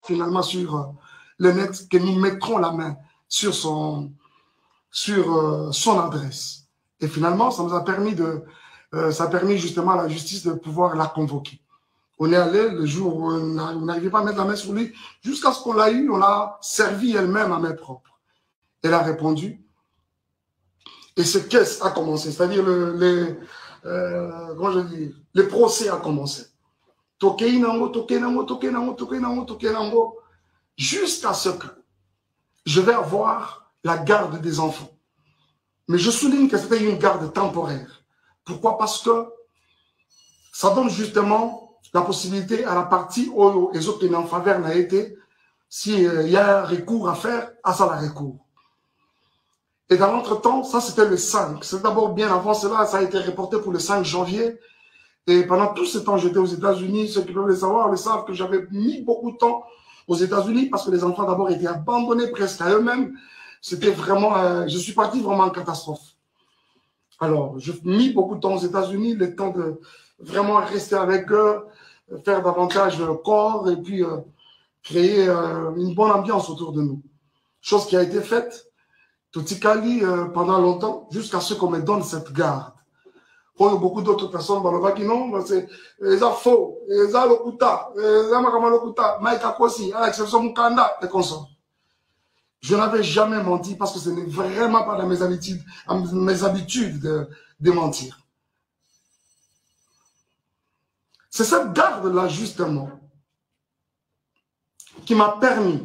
finalement sur le net, que nous mettrons la main sur son adresse. Et finalement, ça nous a permis ça a permis justement à la justice de pouvoir la convoquer. On est allé le jour où on n'arrivait pas à mettre la main sur lui, jusqu'à ce qu'on l'a eu, on l'a servi elle-même à main propre. Elle a répondu. Et ce caisse a commencé, c'est-à-dire comment je dis, le procès a commencé. Jusqu'à ce que je vais avoir la garde des enfants. Mais je souligne que c'était une garde temporaire. Pourquoi? Parce que ça donne justement la possibilité à la partie où les autres en faveur n'a été, s'il y a un recours à faire, à ça la recours. Et dans l'entretemps, ça c'était le 5. C'est d'abord bien avant cela, ça a été reporté pour le 5 janvier. Et pendant tout ce temps, j'étais aux États-Unis. Ceux qui peuvent le savoir le savent que j'avais mis beaucoup de temps aux États-Unis parce que les enfants d'abord étaient abandonnés presque à eux-mêmes. C'était vraiment, je suis parti vraiment en catastrophe. Alors, j'ai mis beaucoup de temps aux États-Unis, le temps de vraiment rester avec eux, faire davantage le corps et puis créer une bonne ambiance autour de nous. Chose qui a été faite. Totikali pendant longtemps, jusqu'à ce qu'on me donne cette garde. Il y a beaucoup d'autres personnes qui non, c'est faux, c'est lokuta, c'est Maïka Kosi, à l'exception de Mukanda et consorts. Je n'avais jamais menti parce que ce n'est vraiment pas dans mes habitudes de mentir. C'est cette garde-là, justement, qui m'a permis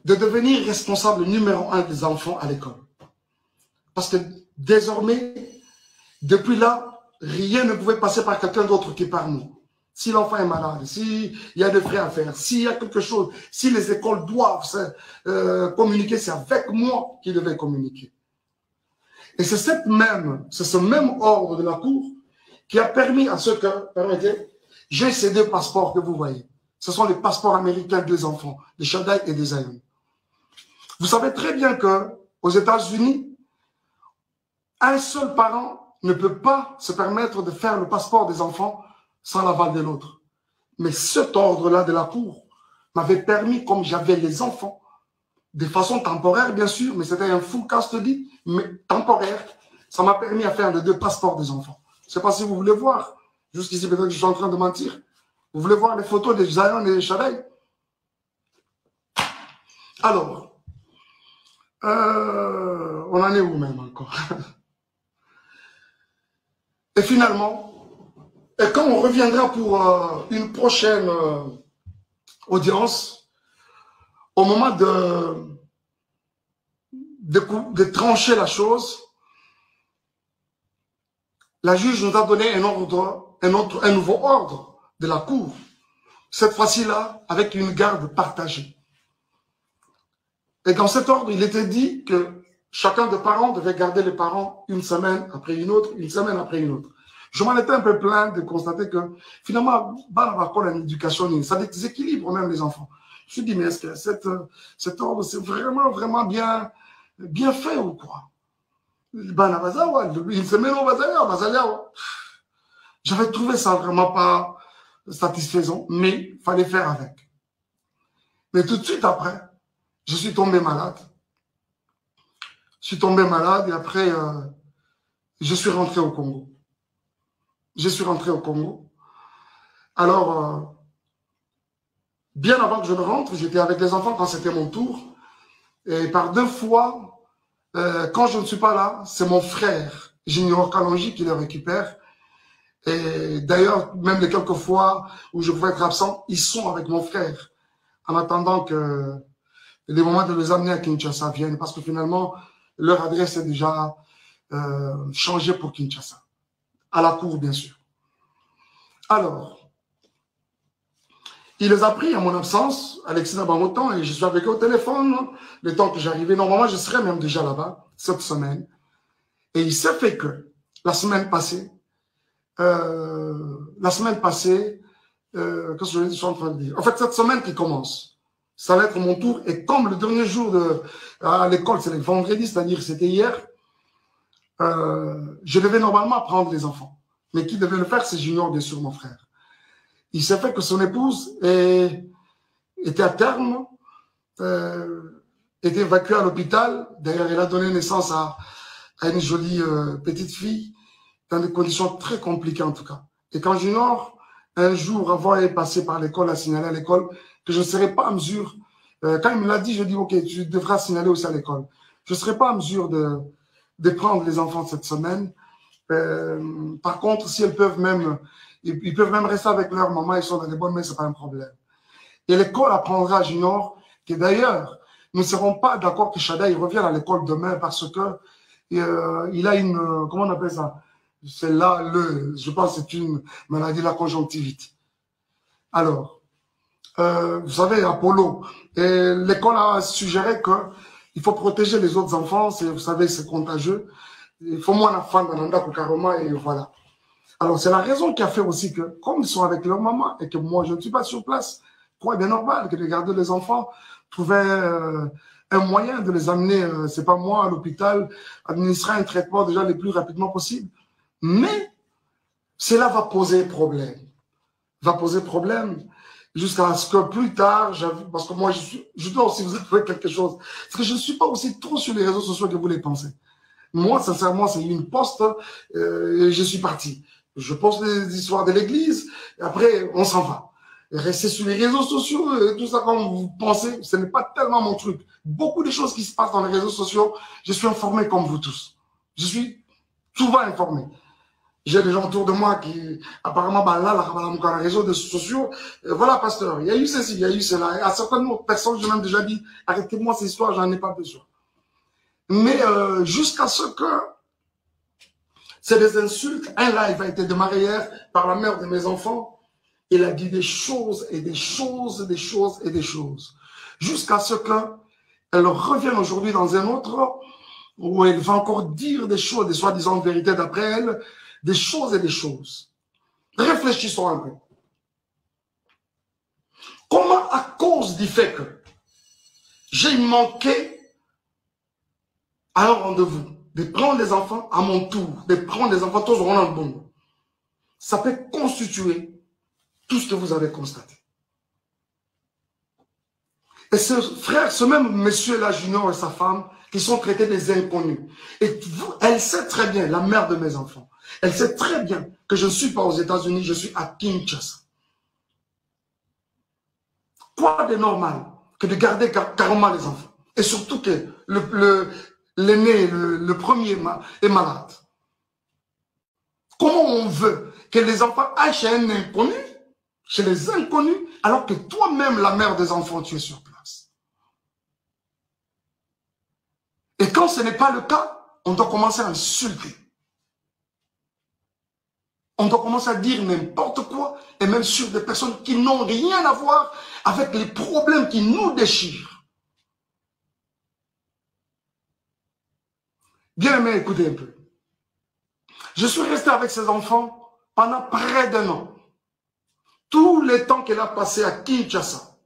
de devenir responsable numéro 1 des enfants à l'école. Parce que désormais, depuis là, rien ne pouvait passer par quelqu'un d'autre que par nous. Si l'enfant est malade, s'il y a des frais à faire, s'il y a quelque chose, si les écoles doivent communiquer, c'est avec moi qu'ils devaient communiquer. Et c'est ce même ordre de la Cour qui a permis à ceux que, permettez, j'ai ces deux passeports que vous voyez. Ce sont les passeports américains des enfants, de Shaddai et des Zion. Vous savez très bien qu'aux États-Unis, un seul parent ne peut pas se permettre de faire le passeport des enfants sans l'aval de l'autre. Mais cet ordre-là de la Cour m'avait permis, comme j'avais les enfants, de façon temporaire bien sûr, mais c'était un full custody, mais temporaire, ça m'a permis à faire les deux passeports des enfants. Je ne sais pas si vous voulez voir, jusqu'ici peut-être que je suis en train de mentir. Vous voulez voir les photos de Zion et de Shaddai? Alors, on en est où même encore? Et finalement, et quand on reviendra pour une prochaine audience, au moment de trancher la chose, la juge nous a donné un nouveau ordre de la Cour. Cette fois-ci-là, avec une garde partagée. Et dans cet ordre, il était dit que chacun des parents devait garder les parents une semaine après une autre, une semaine après une autre. Je m'en étais un peu plaint de constater que finalement, l'éducation, ça déséquilibre même les enfants. Je me suis dit, mais est-ce que cet ordre, c'est vraiment bien fait ou quoi? Une semaine au bazar, j'avais trouvé ça vraiment pas satisfaisant, mais il fallait faire avec. Mais tout de suite après, je suis tombé malade. Je suis tombé malade et après, je suis rentré au Congo. Je suis rentré au Congo. Alors, bien avant que je ne rentre, j'étais avec les enfants quand c'était mon tour. Et par 2 fois, quand je ne suis pas là, c'est mon frère, Junior Kalonji, qui le récupère. Et d'ailleurs, même les quelques fois où je pouvais être absent, ils sont avec mon frère. En attendant que les moments de les amener à Kinshasa viennent. Parce que finalement, leur adresse est déjà changée pour Kinshasa. À la cour, bien sûr. Alors, il les a pris à mon absence, Alexis Nabamotan, et je suis avec eux au téléphone, le temps que j'arrivais. Normalement, je serais même déjà là-bas, cette semaine. Et il s'est fait que, la semaine passée, qu'est-ce que je suis en train de dire? En fait, cette semaine qui commence, ça va être mon tour, et comme le dernier jour à l'école, c'est le vendredi, c'est-à-dire c'était hier, je devais normalement prendre les enfants. Mais qui devait le faire, c'est Junior, bien sûr, mon frère. Il s'est fait que son épouse était à terme, était évacuée à l'hôpital. D'ailleurs, elle a donné naissance à une jolie petite fille, dans des conditions très compliquées en tout cas. Et quand Junior, un jour avant est passé par l'école, a signalé à l'école que je ne serais pas en mesure, quand il me l'a dit, je dis ok, tu devras signaler aussi à l'école. Je ne serai pas en mesure de prendre les enfants cette semaine. Par contre, si elles peuvent même, ils peuvent même rester avec leur maman, ils sont dans les bonnes mains, ce n'est pas un problème. Et l'école apprendra à Junior que d'ailleurs, nous ne serons pas d'accord que Shada revienne à l'école demain parce que il a une, comment on appelle ça? C'est là, je pense que c'est une maladie de la conjonctivite. Alors, vous savez, Apollo, l'école a suggéré qu'il faut protéger les autres enfants, vous savez, c'est contagieux. Il faut moins la fin d'Ananda Kukaroma et voilà. Alors, c'est la raison qui a fait aussi que, comme ils sont avec leur maman et que moi, je ne suis pas sur place, quoi de normal que de garder les enfants, trouver un moyen de les amener, c'est pas moi, à l'hôpital, administrer un traitement déjà le plus rapidement possible. Mais cela va poser problème. Va poser problème jusqu'à ce que plus tard, parce que moi, je dois aussi vous avouer quelque chose. Parce que je ne suis pas aussi trop sur les réseaux sociaux que vous les pensez. Moi, sincèrement, c'est une poste, je suis parti. Je poste les histoires de l'église, et après, on s'en va. Et rester sur les réseaux sociaux, tout ça, comme vous pensez, ce n'est pas tellement mon truc. Beaucoup de choses qui se passent dans les réseaux sociaux, je suis informé comme vous tous. Je suis souvent informé. J'ai des gens autour de moi qui, apparemment, bah là, dans les réseaux sociaux, voilà, pasteur, il y a eu ceci, il y a eu cela. Et à certaines autres personnes, je m'ai déjà dit, arrêtez-moi ces histoires, j'en ai pas besoin. Mais jusqu'à ce que c'est des insultes, un live a été démarré hier par la mère de mes enfants. Il a dit des choses et des choses, des choses et des choses. Jusqu'à ce qu'elle revienne aujourd'hui dans un autre où elle va encore dire des choses, des soi-disant vérités d'après elle, des choses et des choses. Réfléchissons un peu. Comment, à cause du fait que j'ai manqué à un rendez-vous, de prendre les enfants à mon tour, de prendre les enfants tous au un bon, ça peut constituer tout ce que vous avez constaté. Et ce frère, ce même monsieur-là, Junior et sa femme, qui sont traités des inconnus. Et elle sait très bien, la mère de mes enfants, elle sait très bien que je ne suis pas aux États-Unis, je suis à Kinshasa. Quoi de normal que de garder carrément les enfants? Et surtout que l'aîné, le premier est malade. Comment on veut que les enfants aillent chez un inconnu, chez les inconnus, alors que toi-même, la mère des enfants, tu es sur place? Et quand ce n'est pas le cas, on doit commencer à insulter. On doit commencer à dire n'importe quoi, et même sur des personnes qui n'ont rien à voir avec les problèmes qui nous déchirent. Bien aimé, écoutez un peu. Je suis resté avec ces enfants pendant près d'1 an. Tout le temps qu'elle a passé à Kinshasa.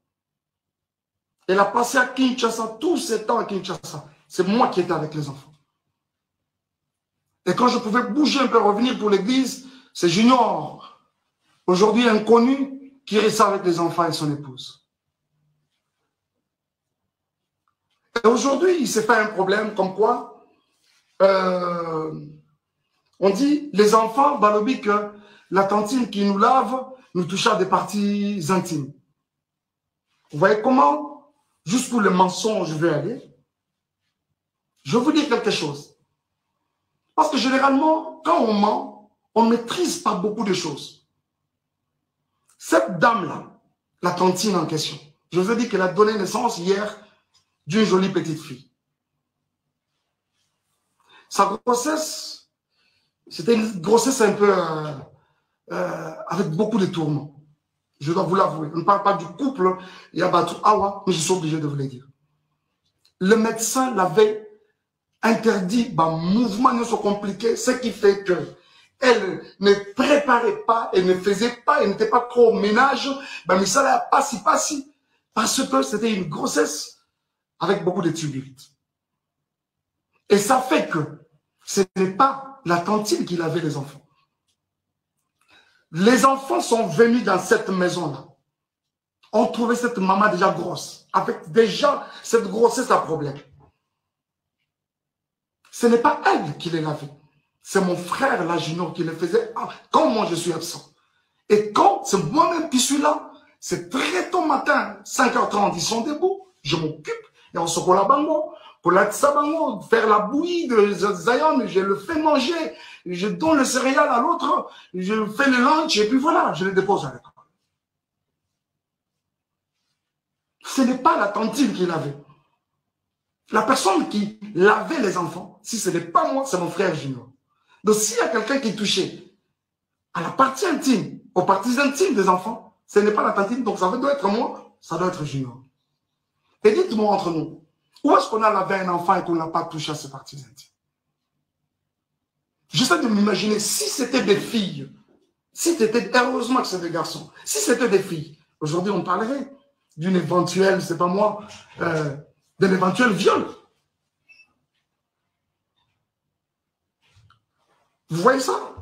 Elle a passé à Kinshasa, tous ces temps à Kinshasa. C'est moi qui étais avec les enfants. Et quand je pouvais bouger un peu, revenir pour l'église, c'est Junior, aujourd'hui inconnu, qui reste avec les enfants et son épouse. Et aujourd'hui, il s'est fait un problème comme quoi on dit, les enfants, balobi que la tantine qui nous lave nous touche à des parties intimes. Vous voyez comment, jusqu'où le mensonge veut aller? Je vais vous dire quelque chose. Parce que généralement, quand on ment, on ne maîtrise pas beaucoup de choses. Cette dame-là, la tantine en question, je vous ai dit qu'elle a donné naissance hier d'une jolie petite fille. Sa grossesse, c'était une grossesse un peu avec beaucoup de tourments. Je dois vous l'avouer. On ne parle pas du couple Yabatou Awa, mais je suis obligé de vous le dire. Le médecin l'avait interdit, mouvement ne soit compliqué, ce qui fait que elle ne préparait pas, elle ne faisait pas, elle n'était pas trop au ménage, mais ça l'a pas si, parce que c'était une grossesse avec beaucoup de tumulte. Et ça fait que ce n'est pas la tantine qui lavait les enfants. Les enfants sont venus dans cette maison-là. On trouvait cette maman déjà grosse, avec déjà cette grossesse à problème. Ce n'est pas elle qui les lavait. C'est mon frère, la junior, qui les faisait quand moi je suis absent. Et quand c'est moi-même qui suis là, c'est très tôt matin, 5h30, ils sont debout, je m'occupe, et on se colle la bango, pour la tsabango, faire la bouillie de Zion, je le fais manger, je donne le céréal à l'autre, je fais le lunch, et puis voilà, je le dépose à l'école. Ce n'est pas la tantine qui lavait. La personne qui lavait les enfants, si ce n'est pas moi, c'est mon frère junior. Donc s'il y a quelqu'un qui est touché à la partie intime, aux parties intimes des enfants, ce n'est pas la tantine, donc ça doit être moi, ça doit être junior. Et dites-moi entre nous, où est-ce qu'on a lavé un enfant et qu'on n'a pas touché à ses parties intimes? J'essaie de m'imaginer, si c'était des filles, si c'était, heureusement que c'est des garçons, si c'était des filles, aujourd'hui on parlerait d'une éventuelle, c'est pas moi, d'un éventuel viol. Vous voyez ça?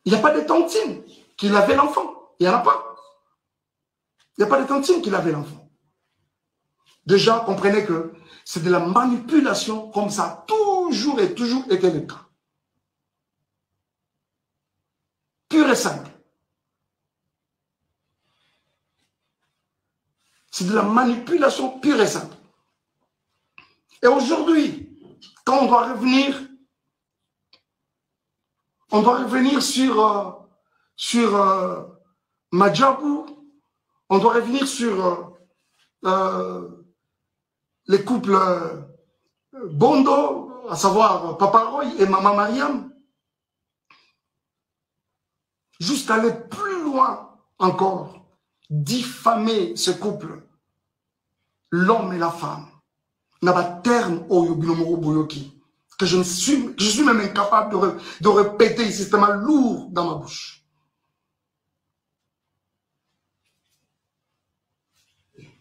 Il n'y a pas de tantine qui lavait l'enfant. Il n'y en a pas. Il n'y a pas de tantine qui lavait l'enfant. Déjà, comprenez que c'est de la manipulation, comme ça a toujours et toujours été le cas. Pur et simple. C'est de la manipulation pure et simple. Et aujourd'hui, quand on doit revenir sur Madjabou, on doit revenir sur les couples Bondo, à savoir Papa Roy et Maman Mariam, jusqu'à aller plus loin encore, diffamer ce couple, l'homme et la femme, n'a pas terme au Yobinomoro Boyoki, que je suis même incapable de répéter ici, c'est tellement lourd dans ma bouche.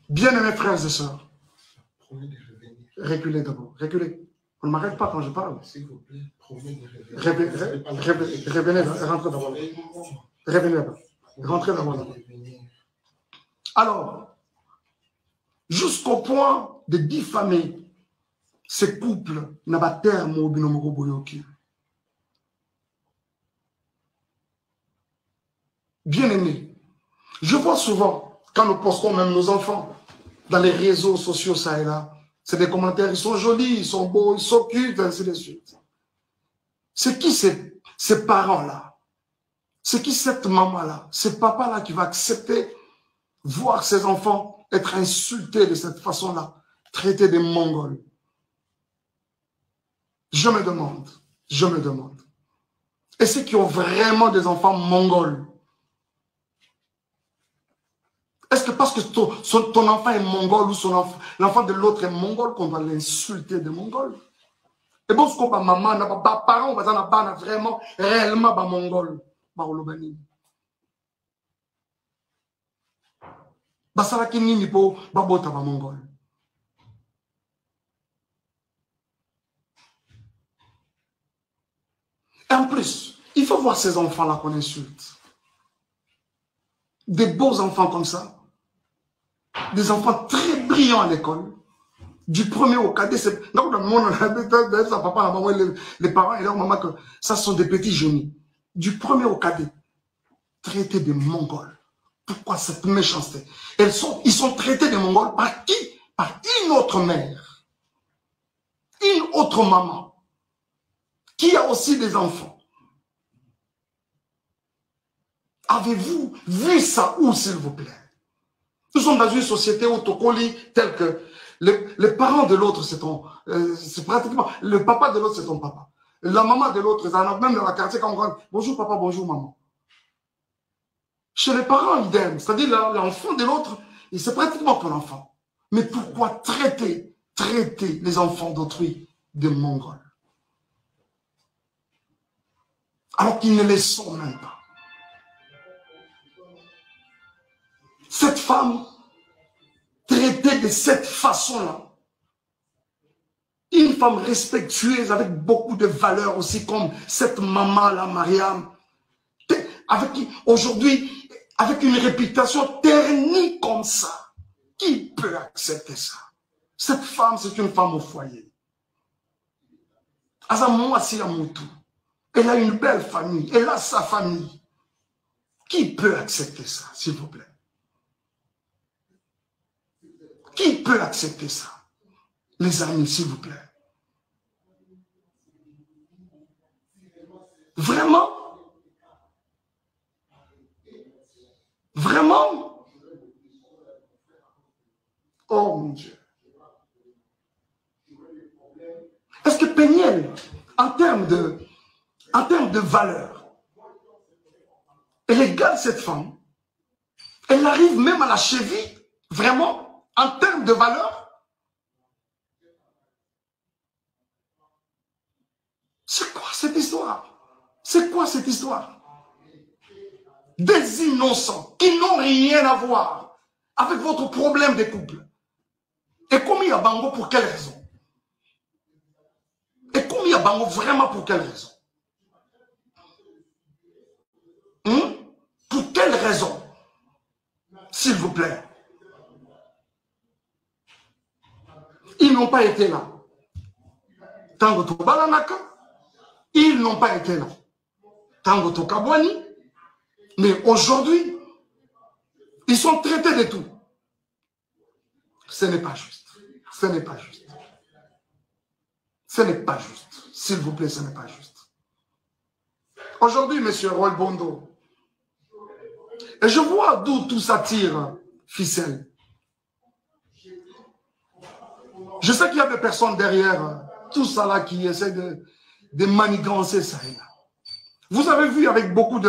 Bien-aimés frères et sœurs, reculez d'abord, reculez. On ne m'arrête pas quand je parle. S'il vous plaît, revenez, rentrez d'abord. Revenez là-bas. Rentrez d'abord là-bas. Alors, jusqu'au point de diffamer ces couples n'a pas terme au binomoro boyoki. Bien-aimés, je vois souvent, quand nous postons même nos enfants dans les réseaux sociaux, ça et là, c'est des commentaires, ils sont jolis, ils sont beaux, ils sont cute, ainsi de suite. C'est qui ces parents-là? C'est qui cette maman-là? Ce papa-là qui va accepter voir ses enfants être insultés de cette façon-là, traités de Mongols? Je me demande. Et ceux qui ont vraiment des enfants mongols, est-ce que parce que ton enfant est mongol ou l'enfant de l'autre est mongol qu'on doit l'insulter de mongol? Et bon, ce qu'on va maman, parents, on va vraiment, réellement, mongol. Basaraki nini po babota mongol. Et en plus, il faut voir ces enfants-là qu'on insulte. Des beaux enfants comme ça. Des enfants très brillants à l'école. Du premier au cadet. Donc, les parents et leur maman, que ça sont des petits génies. Du premier au cadet. Traités de Mongols. Pourquoi cette méchanceté? Ils sont traités de Mongols par qui? Par une autre mère. Une autre maman. Qui a aussi des enfants. Avez-vous vu ça où, s'il vous plaît? Nous sommes dans une société autocolie telle que les parents de l'autre, c'est pratiquement, le papa de l'autre, c'est ton papa. La maman de l'autre, même dans la quartier, quand on rentre, bonjour papa, bonjour maman. Chez les parents, idem. C'est-à-dire l'enfant de l'autre, c'est pratiquement ton enfant. Mais pourquoi traiter les enfants d'autrui de Mongols? Alors qu'ils ne les sont même pas. Cette femme, traitée de cette façon-là, une femme respectueuse avec beaucoup de valeurs aussi, comme cette maman-là, Mariam, aujourd'hui, avec une réputation ternie comme ça. Qui peut accepter ça? Cette femme, c'est une femme au foyer. Elle a une belle famille, elle a sa famille. Qui peut accepter ça, s'il vous plaît? Qui peut accepter ça? Les amis, s'il vous plaît. Vraiment? Vraiment? Oh mon Dieu. Est-ce que Peniel, en termes de valeur, elle égale cette femme? Elle arrive même à la cheville, vraiment, en termes de valeur? C'est quoi cette histoire? C'est quoi cette histoire? Des innocents qui n'ont rien à voir avec votre problème de couple. Et comme il y a Bango, pour quelle raison? Et comme il y a Bango, vraiment pour quelle raison? Pour quelle raison? S'il vous plaît. Ils n'ont pas été là. Tango Tobalanaka, ils n'ont pas été là. Tango Tokabwani, mais aujourd'hui, ils sont traités de tout. Ce n'est pas juste. Ce n'est pas juste. Ce n'est pas juste. S'il vous plaît, ce n'est pas juste. Aujourd'hui, monsieur Roy Bondo, et je vois d'où tout ça tire, ficelle. Je sais qu'il y a des personnes derrière tout ça là qui essaient de manigancer ça et là. Vous avez vu avec beaucoup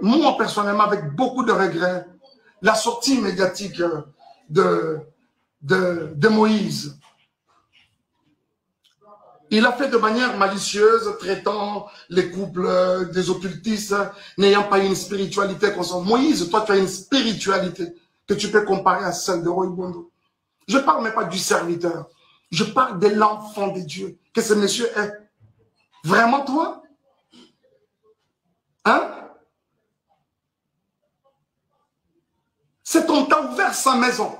moi personnellement, avec beaucoup de regrets, la sortie médiatique de Moïse. Il a fait de manière malicieuse, traitant les couples des occultistes, n'ayant pas une spiritualité constante. Moïse, toi, tu as une spiritualité que tu peux comparer à celle de Roy Bondo. Je ne parle même pas du serviteur. Je parle de l'enfant de Dieu que ce monsieur est. Vraiment toi? Hein? C'est on t'a ouvert sa maison.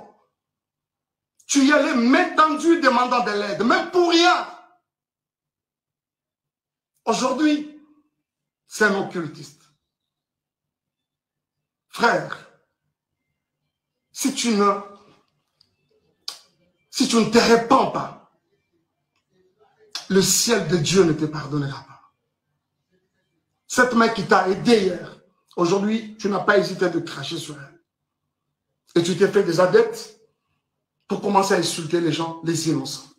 Tu y allais main tendue demandant de l'aide, même pour rien. Aujourd'hui, c'est un occultiste. Frère, si tu ne te répands pas, le ciel de Dieu ne te pardonnera pas. Cette main qui t'a aidé hier, aujourd'hui, tu n'as pas hésité de cracher sur elle. Et tu t'es fait des adeptes pour commencer à insulter les gens, les innocents.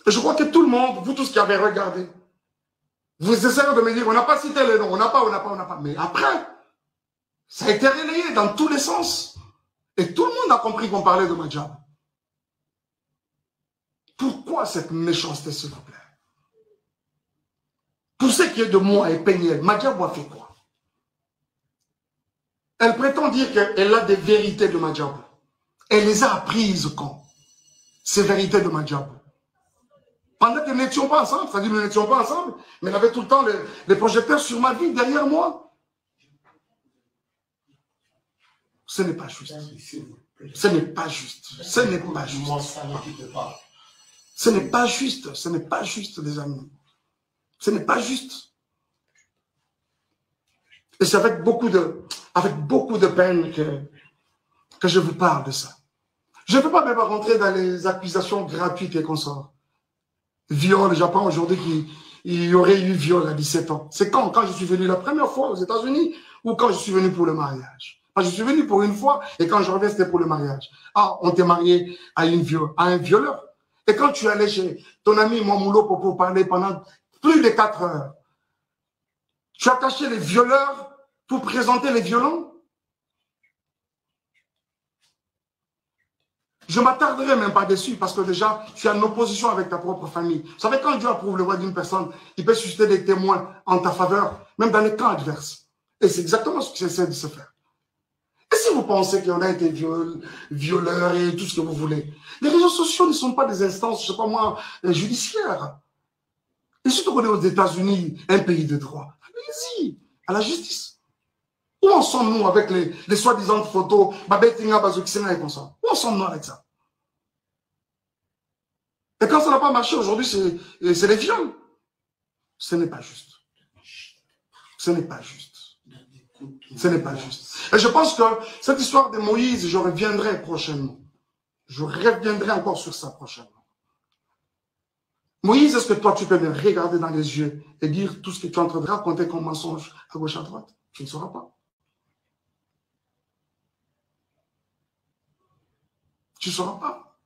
Et je crois que tout le monde, vous tous qui avez regardé, vous essayez de me dire, on n'a pas cité les noms, on n'a pas. Mais après, ça a été relayé dans tous les sens. Et tout le monde a compris qu'on parlait de Madjabou. Pourquoi cette méchanceté, s'il vous plaît? Pour ce qui est de moi et Peniel, Madjabou a fait quoi? Elle prétend dire qu'elle a des vérités de Madjabou. Elle les a apprises quand? Ces vérités de Madjabou. Pendant que nous n'étions pas ensemble, c'est-à-dire que nous n'étions pas ensemble, mais elle avait tout le temps les projecteurs sur ma vie, derrière moi. Ce n'est pas juste. Ce n'est pas juste. Ce n'est pas juste. Ce n'est pas juste. Ce n'est pas juste, les amis. Ce n'est pas juste. Et c'est avec beaucoup de peine que je vous parle de ça. Je ne peux pas même rentrer dans les accusations gratuites et consorts. Viol, j'apprends aujourd'hui qu'il y aurait eu viol à 17 ans. C'est quand je suis venu la première fois aux États-Unis ou quand je suis venu pour le mariage? Quand je suis venu pour une fois et quand je reviens, c'était pour le mariage. Ah, on t'est marié à un violeur. Et quand tu allais chez ton ami Mamoulo pour parler pendant plus de 4 heures, tu as caché les violeurs pour présenter les violents? Je ne m'attarderai même pas dessus parce que déjà, tu es en opposition avec ta propre famille. Vous savez, quand Dieu approuve le voix d'une personne, il peut susciter des témoins en ta faveur, même dans les camps adverses. Et c'est exactement ce que j'essaie de se faire. Et si vous pensez qu'il y en a été violeurs et tout ce que vous voulez, les réseaux sociaux ne sont pas des instances, je ne sais pas moi, judiciaires. Et surtout qu'on est aux États-Unis, un pays de droit. Allez-y, à la justice. Où en sommes-nous avec les soi-disant photos, où en sommes-nous avec ça? Et quand ça n'a pas marché aujourd'hui, c'est les viols. Ce n'est pas juste. Ce n'est pas juste. Ce n'est pas juste. Et je pense que cette histoire de Moïse, je reviendrai prochainement. Je reviendrai encore sur ça prochainement. Moïse, est-ce que toi, tu peux me regarder dans les yeux et dire tout ce que tu es en train de raconter comme mensonge à gauche, à droite? Tu ne sauras pas. Tu ne sauras pas.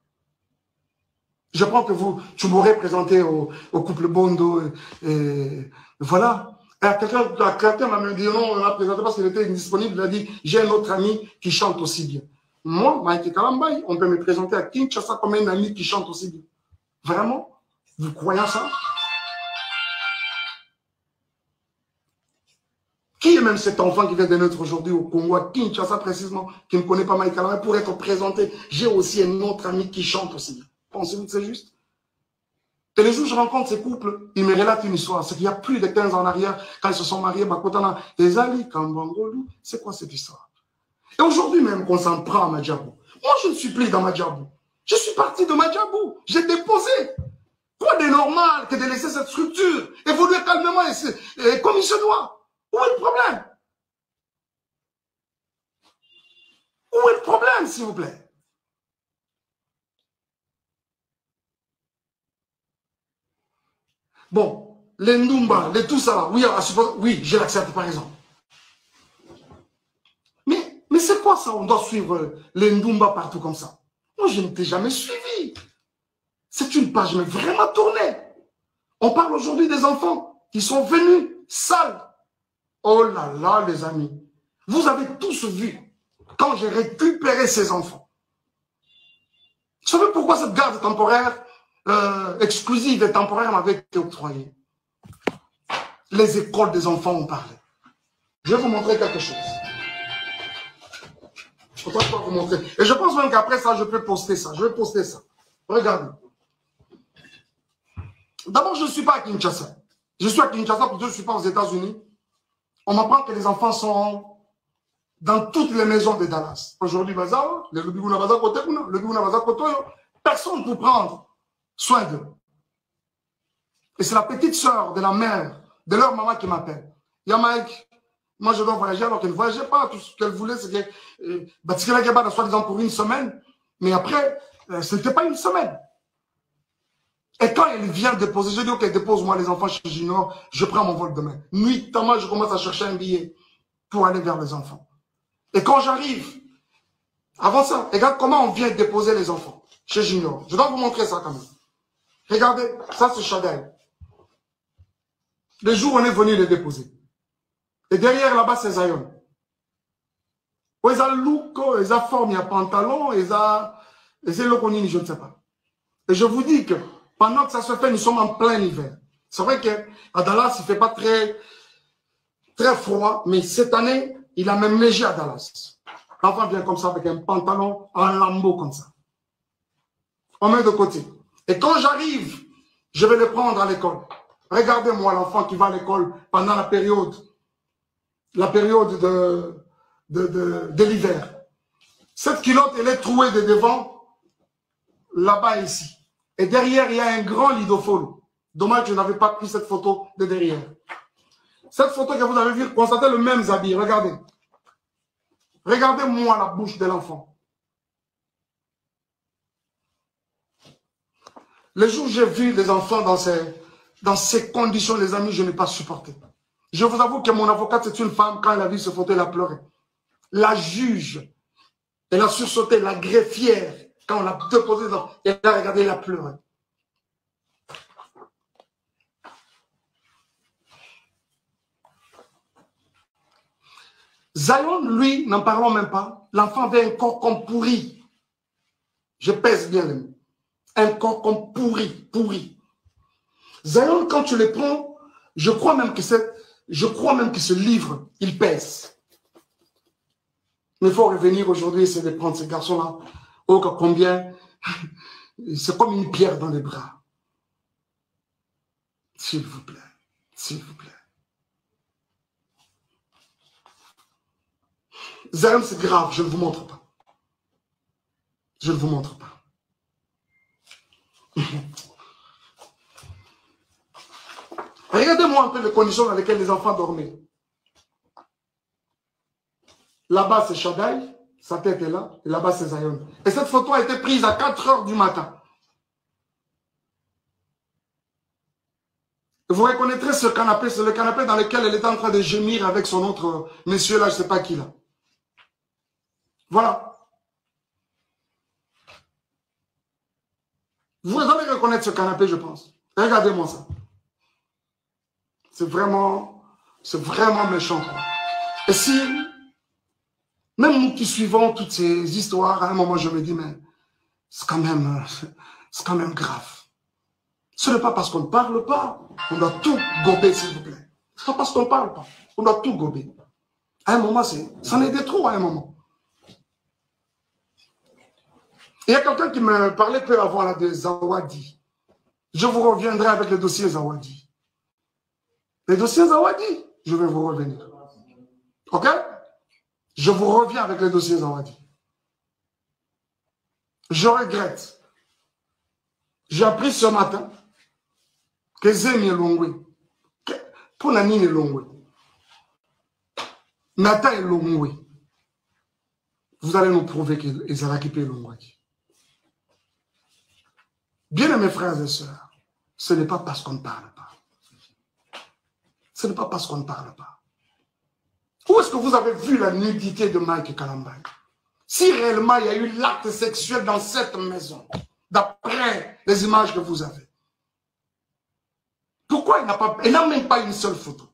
Je pense que tu m'aurais présenté au couple Bondo et voilà. Quelqu'un m'a dit non, on l'a présenté parce qu'il était indisponible. Il a dit, j'ai un autre ami qui chante aussi bien. Moi, Mike Kalambay, on peut me présenter à Kinshasa comme un ami qui chante aussi bien. Vraiment? Vous croyez ça? Qui est même cet enfant qui vient de naître aujourd'hui au Congo, à Kinshasa précisément, qui ne connaît pas Mike Kalambay, pour être présenté? J'ai aussi un autre ami qui chante aussi bien. Pensez-vous que c'est juste? Et les jours où je rencontre ces couples, ils me relatent une histoire. C'est qu'il y a plus de 15 ans en arrière, quand ils se sont mariés, Bakotana, Ezali, Kambangolu, c'est quoi cette histoire? Et aujourd'hui même, qu'on s'en prend à Madjabou. Moi, je ne suis plus dans Madjabou. Je suis parti de Madjabou. J'ai déposé. Quoi de normal que de laisser cette structure évoluer calmement et comme il se doit? Où est le problème? Où est le problème, s'il vous plaît? Bon, les Ndumba, les tout ça, oui, je l'accepte par exemple. Mais c'est quoi ça? On doit suivre les Ndumba partout comme ça. Moi, je ne t'ai jamais suivi. C'est une page mais vraiment tournée. On parle aujourd'hui des enfants qui sont venus sales. Oh là là, les amis. Vous avez tous vu quand j'ai récupéré ces enfants. Vous savez pourquoi cette garde temporaire exclusive et temporaire m'avait été octroyée? Les écoles des enfants ont parlé. Je vais vous montrer quelque chose. Je ne peux pas vous montrer. Et je pense même qu'après ça, je peux poster ça. Je vais poster ça. Regardez. D'abord, je ne suis pas à Kinshasa. Je suis à Kinshasa, plutôt je ne suis pas aux États-Unis. On m'apprend que les enfants sont dans toutes les maisons de Dallas. Aujourd'hui, personne pour prendre soin d'eux. Et c'est la petite sœur de la mère, de leur maman qui m'appelle. Yamaïk, moi je dois voyager alors qu'elle ne voyageait pas. Tout ce qu'elle voulait, c'est que soi-disant pour une semaine. Mais après, ce n'était pas une semaine. Et quand elle vient déposer, je dis ok, dépose-moi les enfants chez Junior, je prends mon vol demain. Nuitamment, je commence à chercher un billet pour aller vers les enfants. Et quand j'arrive, avant ça, regarde comment on vient déposer les enfants chez Junior. Je dois vous montrer ça quand même. Regardez, ça c'est Chadel. Le jour où on est venu les déposer. Et derrière là-bas, c'est Zion. Ils ont look, ils ont forme, il y a pantalon, ils ont le je ne sais pas. Et je vous dis que pendant que ça se fait, nous sommes en plein hiver. C'est vrai qu'à Dallas, il ne fait pas très froid, mais cette année, il a même neigé à Dallas. L'enfant vient comme ça avec un pantalon en lambeau comme ça. On met de côté. Et quand j'arrive, je vais le prendre à l'école. Regardez-moi l'enfant qui va à l'école pendant la période de l'hiver. Cette culotte, elle est trouée de devant, là-bas ici. Et derrière, il y a un grand lidophone. Dommage que je n'avais pas pris cette photo de derrière. Cette photo que vous avez vue, constatez le même habit. Regardez. Regardez-moi la bouche de l'enfant. Le jour où j'ai vu les enfants dans ces conditions, les amis, je n'ai pas supporté. Je vous avoue que mon avocate, c'est une femme, quand elle a vu ce photo, elle a pleuré. La juge, elle a sursauté, la greffière, quand on l'a déposé, elle a regardé, elle a pleuré. Zion, lui, n'en parlons même pas. L'enfant avait un corps comme pourri. Je pèse bien les mots. Un corps comme pourri. Zion, quand tu le prends, je crois même que ce livre, il pèse. Mais il faut revenir aujourd'hui et essayer de prendre ces garçons-là. Oh, combien. C'est comme une pierre dans les bras. S'il vous plaît. S'il vous plaît. Zayon, c'est grave, je ne vous montre pas. Je ne vous montre pas. Regardez-moi un peu les conditions dans lesquelles les enfants dormaient. Là-bas, c'est Shaddai, sa tête est là, et là-bas, c'est Zayon. Et cette photo a été prise à 4 heures du matin. Vous reconnaîtrez ce canapé, c'est le canapé dans lequel elle était en train de gémir avec son autre monsieur, là, je ne sais pas qui, là. Voilà. Vous allez reconnaître ce canapé, je pense. Regardez-moi ça. C'est vraiment méchant, quoi. Et si, même nous qui suivons toutes ces histoires, à un moment, je me dis, mais c'est quand même grave. Ce n'est pas parce qu'on ne parle pas qu'on doit tout gober, s'il vous plaît. Ce n'est pas parce qu'on ne parle pas qu'on doit tout gober. À un moment, ça en est de trop à un moment. Il y a quelqu'un qui me parlait peu avant là, de Zawadi. Je vous reviendrai avec le dossier Zawadi. Les dossiers Zawadi, je vais vous revenir. Ok? Je vous reviens avec les dossiers Zawadi. Je regrette. J'ai appris ce matin que Zemi est Longwe. Pour Nanine est Longwe. Nathan est Longwe. Vous allez nous prouver qu'Ezalaki est Longwe. Bien mes frères et sœurs, ce n'est pas parce qu'on ne parle pas. Ce n'est pas parce qu'on ne parle pas. Où est-ce que vous avez vu la nudité de Mike Kalambay? Si réellement il y a eu l'acte sexuel dans cette maison, d'après les images que vous avez, pourquoi il n'a même pas une seule photo?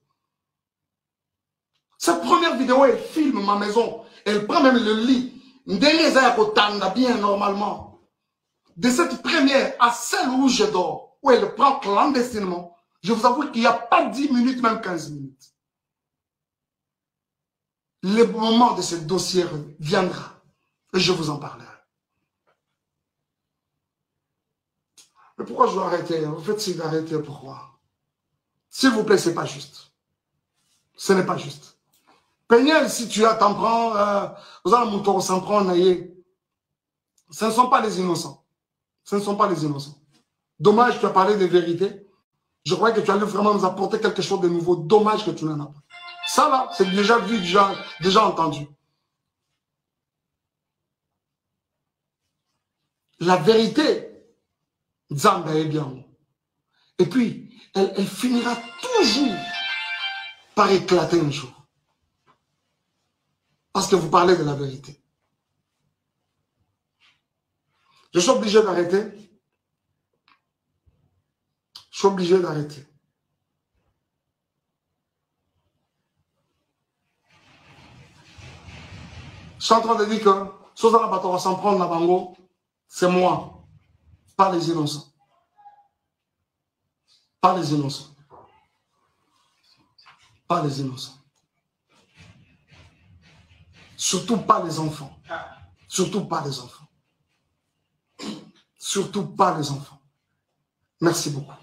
Sa première vidéo, elle filme ma maison. Elle prend même le lit. Bien normalement. De cette première à celle où je dors, où elle prend clandestinement, je vous avoue qu'il n'y a pas 10 minutes, même 15 minutes. Le moment de ce dossier viendra. Et je vous en parlerai. Mais pourquoi je dois arrêter? En fait, c'est d'arrêter, pourquoi? S'il vous plaît, ce n'est pas juste. Ce n'est pas juste. Peignel, si tu t'en prends, vous allez mon s'en prendre, ce ne sont pas les innocents. Ce ne sont pas les innocents. Dommage, tu as parlé de vérité. Je croyais que tu allais vraiment nous apporter quelque chose de nouveau. Dommage que tu n'en as pas. Ça là, c'est déjà vu, déjà entendu. La vérité, Zamba est bien. Et puis, elle finira toujours par éclater un jour. Parce que vous parlez de la vérité. Je suis obligé d'arrêter. Je suis obligé d'arrêter. Je suis en train de dire que Sozana Batora s'en prendre la bango, c'est moi, pas les innocents. Pas les innocents. Pas les innocents. Surtout pas les enfants. Surtout pas les enfants. Surtout pas les enfants. Merci beaucoup.